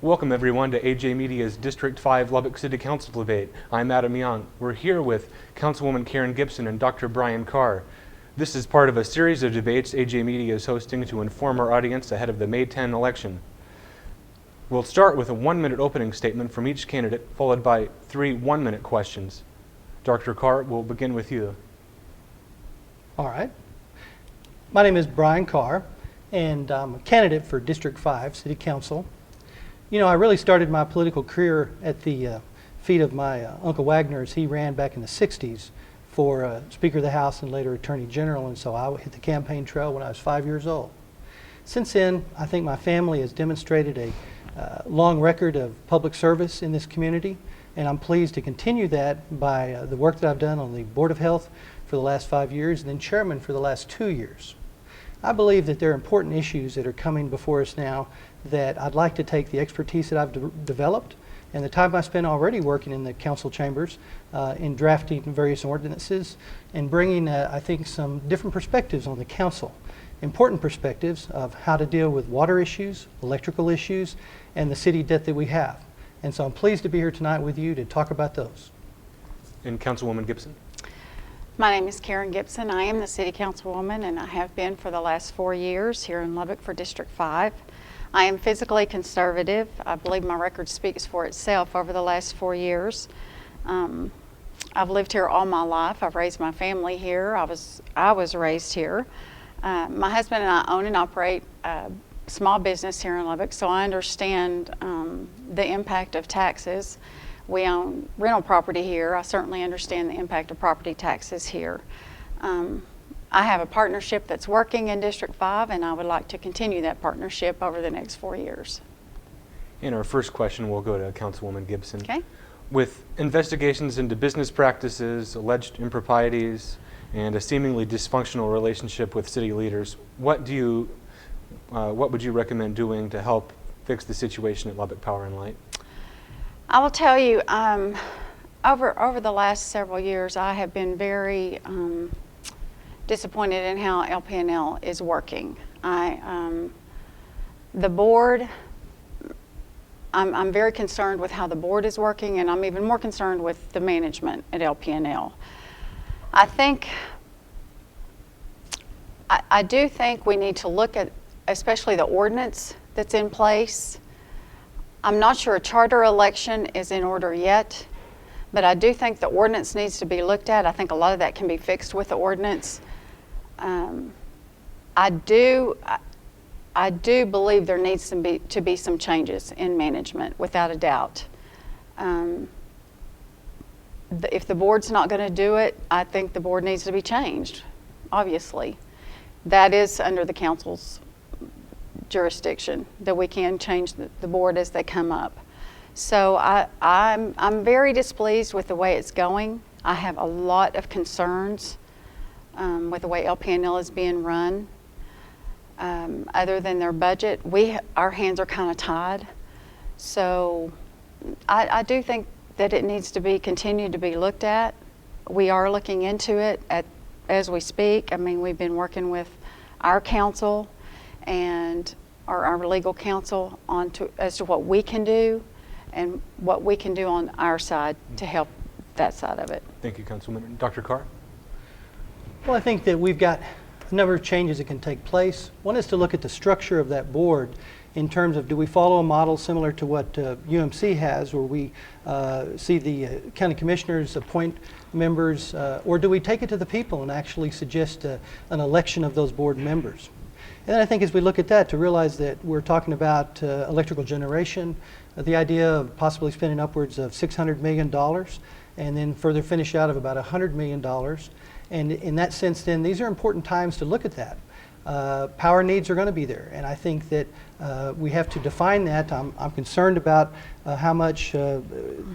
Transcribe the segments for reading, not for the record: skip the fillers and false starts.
Welcome everyone to AJ Media's District 5 Lubbock City Council debate. I'm Adam Young. We're here with Councilwoman Karen Gibson and Dr. Brian Carr. This is part of a series of debates AJ Media is hosting to inform our audience ahead of the May 10 election. We'll start with a 1-minute opening statement from each candidate, followed by 3 1-minute questions. Dr. Carr, we'll begin with you. All right. My name is Brian Carr, and I'm a candidate for District 5 City Council. You know, I really started my political career at the feet of my Uncle Wagner as he ran back in the 60s for Speaker of the House and later Attorney General, and so I hit the campaign trail when I was 5 years old. Since then, I think my family has demonstrated a long record of public service in this community, and I'm pleased to continue that by the work that I've done on the Board of Health for the last 5 years and then chairman for the last 2 years. I believe that there are important issues that are coming before us now that I'd like to take the expertise that I've developed and the time I spent already working in the council chambers in drafting various ordinances and bringing, I think, some different perspectives on the council. Important perspectives of how to deal with water issues, electrical issues, and the city debt that we have. And so I'm pleased to be here tonight with you to talk about those. And Councilwoman Gibson. My name is Karen Gibson. I am the City Councilwoman, and I have been for the last 4 years here in Lubbock for District 5. I am physically conservative. I believe my record speaks for itself over the last 4 years. I've lived here all my life. I've raised my family here. I was raised here. My husband and I own and operate a small business here in Lubbock, so I understand the impact of taxes. We own rental property here. I certainly understand the impact of property taxes here. I have a partnership that's working in District 5, and I would like to continue that partnership over the next 4 years. And our first question will go to Councilwoman Gibson. Okay. With investigations into business practices, alleged improprieties, and a seemingly dysfunctional relationship with city leaders, what would you recommend doing to help fix the situation at Lubbock Power and Light? I will tell you, over the last several years, I have been very disappointed in how LP&L is working. The board, I'm very concerned with how the board is working, and I'm even more concerned with the management at LP&L. I do think we need to look at especially the ordinance that's in place. I'm not sure a charter election is in order yet, but I do think the ordinance needs to be looked at. I think a lot of that can be fixed with the ordinance. I do believe there needs to be some changes in management, without a doubt. If the board's not going to do it, I think the board needs to be changed, obviously. That is under the council's jurisdiction, that we can change the board as they come up. So I'm very displeased with the way it's going. I have a lot of concerns with the way LP&L is being run. Other than their budget, our hands are kind of tied. So I do think that it needs to be continued to be looked at. We are looking into it as we speak. I mean, we've been working with our council and our legal counsel as to what we can do and what we can do on our side to help that side of it. Thank you, Councilwoman. Dr. Carr? Well, I think that we've got a number of changes that can take place. One is to look at the structure of that board in terms of, do we follow a model similar to what UMC has, where we see the county commissioners appoint members, or do we take it to the people and actually suggest an election of those board members? And then I think as we look at that, to realize that we're talking about electrical generation, the idea of possibly spending upwards of $600 million, and then further finish out of about $100 million. And in that sense, then, these are important times to look at that. Power needs are going to be there, and I think that we have to define that. I'm concerned about how much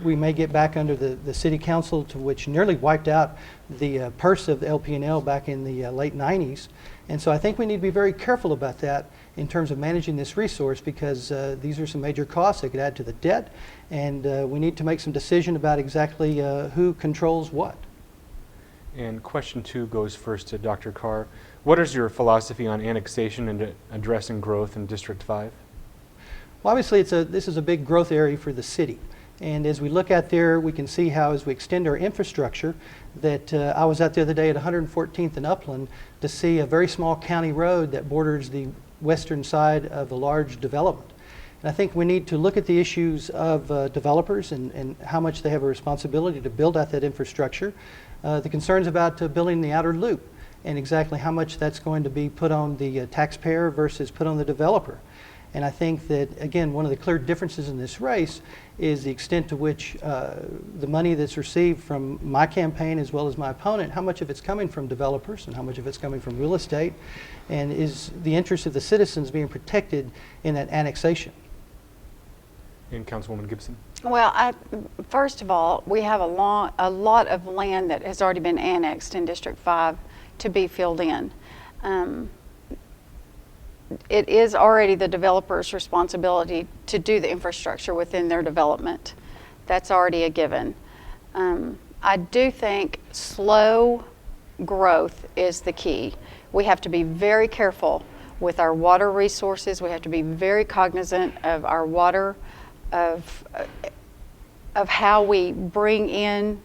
we may get back under the city council, to which nearly wiped out the purse of the LP&L back in the late 90s. And so I think we need to be very careful about that in terms of managing this resource, because these are some major costs that could add to the debt, and we need to make some decision about exactly who controls what. And question 2 goes first to Dr. Carr. What is your philosophy on annexation and addressing growth in District 5? Well, obviously, this is a big growth area for the city. And as we look out there, we can see how as we extend our infrastructure, that I was out the other day at 114th and Upland to see a very small county road that borders the western side of a large development. And I think we need to look at the issues of developers and how much they have a responsibility to build out that infrastructure. The concerns about building the outer loop and exactly how much that's going to be put on the taxpayer versus put on the developer. And I think that, again, one of the clear differences in this race is the extent to which the money that's received from my campaign as well as my opponent, how much of it's coming from developers and how much of it's coming from real estate, and is the interest of the citizens being protected in that annexation. And Councilwoman Gibson. Well, first of all, we have a lot of land that has already been annexed in District 5 to be filled in. It is already the developer's responsibility to do the infrastructure within their development. That's already a given. I do think slow growth is the key. We have to be very careful with our water resources. We have to be very cognizant of our water, of how we bring in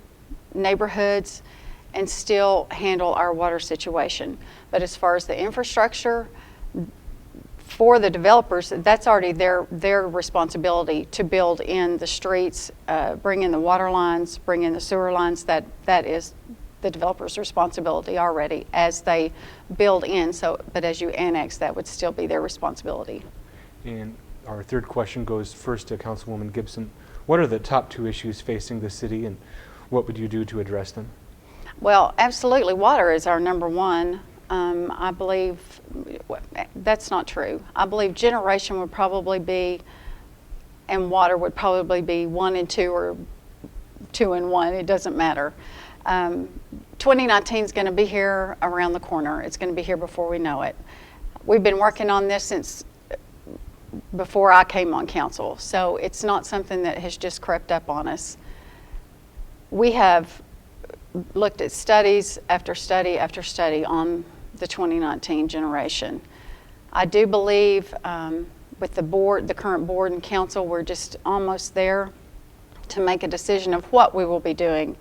neighborhoods and still handle our water situation. But as far as the infrastructure, for the developers, that's already their responsibility to build in the streets, bring in the water lines, bring in the sewer lines. That is the developer's responsibility already as they build in. But as you annex, that would still be their responsibility. And our third question goes first to Councilwoman Gibson. What are the top two issues facing the city, and what would you do to address them? Well, absolutely, water is our number one. I believe that's not true. I believe generation would probably be, and water would probably be 1 and 2 or 2 and 1. It doesn't matter. 2019 is going to be here around the corner. It's going to be here before we know it. We've been working on this since before I came on council, so it's not something that has just crept up on us. We have looked at studies after study after study on the 2019 generation. I do believe with the current board and council, we're just almost there to make a decision of what we will be doing,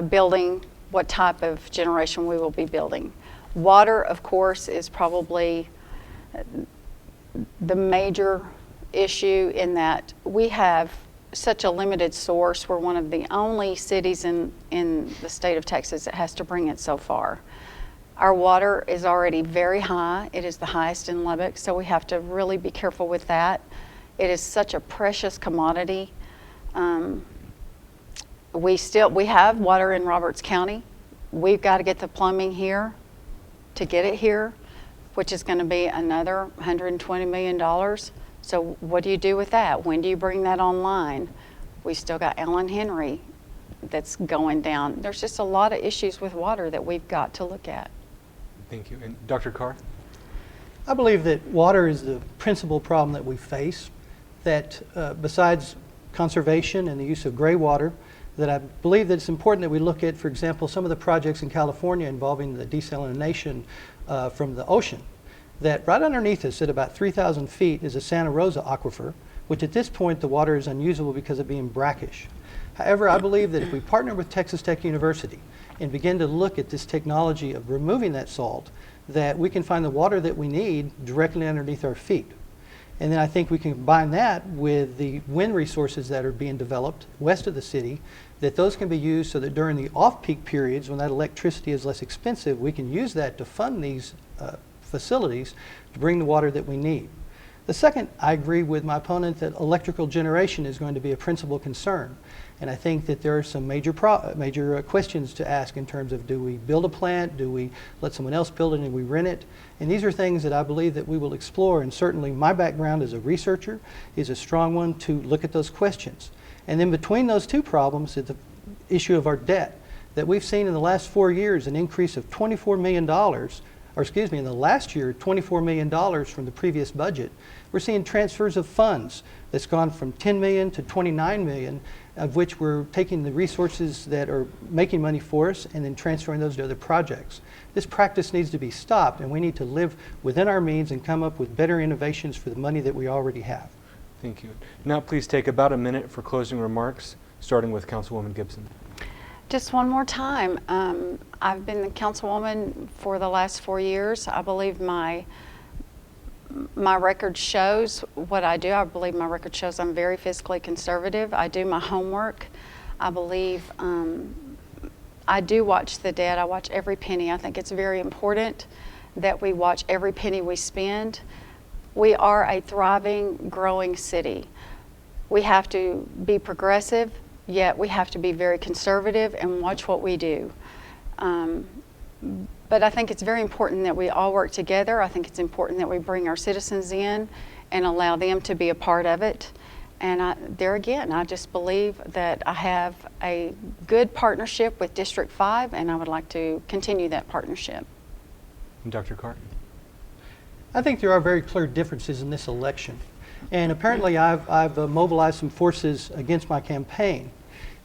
building, what type of generation we will be building. Water, of course, is probably the major issue in that we have such a limited source. We're one of the only cities in the state of Texas that has to bring it so far. Our water is already very high. It is the highest in Lubbock, so we have to really be careful with that. It is such a precious commodity. We have water in Roberts County. We've got to get the plumbing here to get it here, which is going to be another $120 million. So what do you do with that? When do you bring that online? We still got Allen Henry that's going down. There's just a lot of issues with water that we've got to look at. Thank you. And Dr. Carr? I believe that water is the principal problem that we face, that besides conservation and the use of gray water, that I believe that it's important that we look at, for example, some of the projects in California involving the desalination from the ocean. That right underneath us at about 3,000 feet is a Santa Rosa aquifer, which at this point the water is unusable because of being brackish. However, I believe that if we partner with Texas Tech University and begin to look at this technology of removing that salt, that we can find the water that we need directly underneath our feet. And then I think we can combine that with the wind resources that are being developed west of the city, that those can be used so that during the off-peak periods when that electricity is less expensive, we can use that to fund these facilities to bring the water that we need. The second, I agree with my opponent that electrical generation is going to be a principal concern. And I think that there are some major questions to ask in terms of, do we build a plant, do we let someone else build it and we rent it? And these are things that I believe that we will explore, and certainly my background as a researcher is a strong one to look at those questions. And then between those two problems is the issue of our debt, that we've seen in the last 4 years an increase of $24 million, or excuse me, in the last year, $24 million from the previous budget. We're seeing transfers of funds that's gone from $10 million to $29 million, of which we're taking the resources that are making money for us and then transferring those to other projects. This practice needs to be stopped, and we need to live within our means and come up with better innovations for the money that we already have. Thank you. Now please take about a minute for closing remarks, starting with Councilwoman Gibson. Just one more time. I've been the councilwoman for the last 4 years. I believe my record shows what I do. I believe my record shows I'm very fiscally conservative. I do my homework. I believe I do watch the debt. I watch every penny. I think it's very important that we watch every penny we spend. We are a thriving, growing city. We have to be progressive, yet we have to be very conservative and watch what we do. But I think it's very important that we all work together. I think it's important that we bring our citizens in and allow them to be a part of it. And there again, I just believe that I have a good partnership with District 5, and I would like to continue that partnership. And Dr. Carr? I think there are very clear differences in this election. And apparently I've mobilized some forces against my campaign.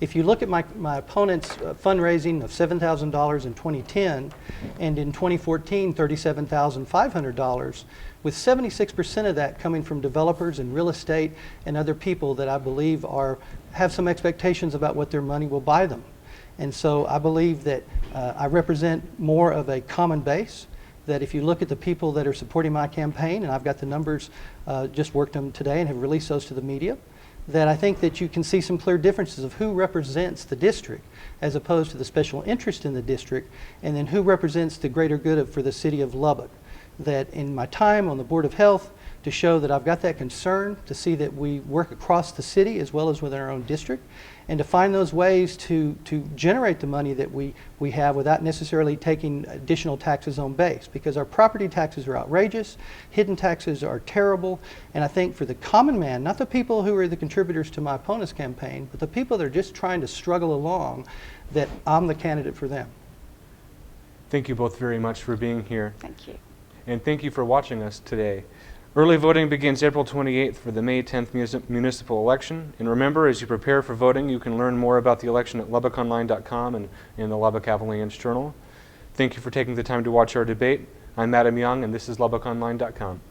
If you look at my opponent's fundraising of $7,000 in 2010, and in 2014, $37,500, with 76% of that coming from developers and real estate and other people that I believe have some expectations about what their money will buy them. And so I believe that I represent more of a common base, that if you look at the people that are supporting my campaign, and I've got the numbers, just worked them today and have released those to the media, that I think that you can see some clear differences of who represents the district as opposed to the special interest in the district, and then who represents the greater good for the city of Lubbock. That in my time on the Board of Health, to show that I've got that concern, to see that we work across the city as well as within our own district, and to find those ways to generate the money that we have without necessarily taking additional taxes on base, because our property taxes are outrageous, hidden taxes are terrible, and I think for the common man, not the people who are the contributors to my opponent's campaign, but the people that are just trying to struggle along, that I'm the candidate for them. Thank you both very much for being here. Thank you. And thank you for watching us today. Early voting begins April 28th for the May 10th municipal election. And remember, as you prepare for voting, you can learn more about the election at LubbockOnline.com and in the Lubbock Avalanche-Journal. Thank you for taking the time to watch our debate. I'm Adam Young, and this is LubbockOnline.com.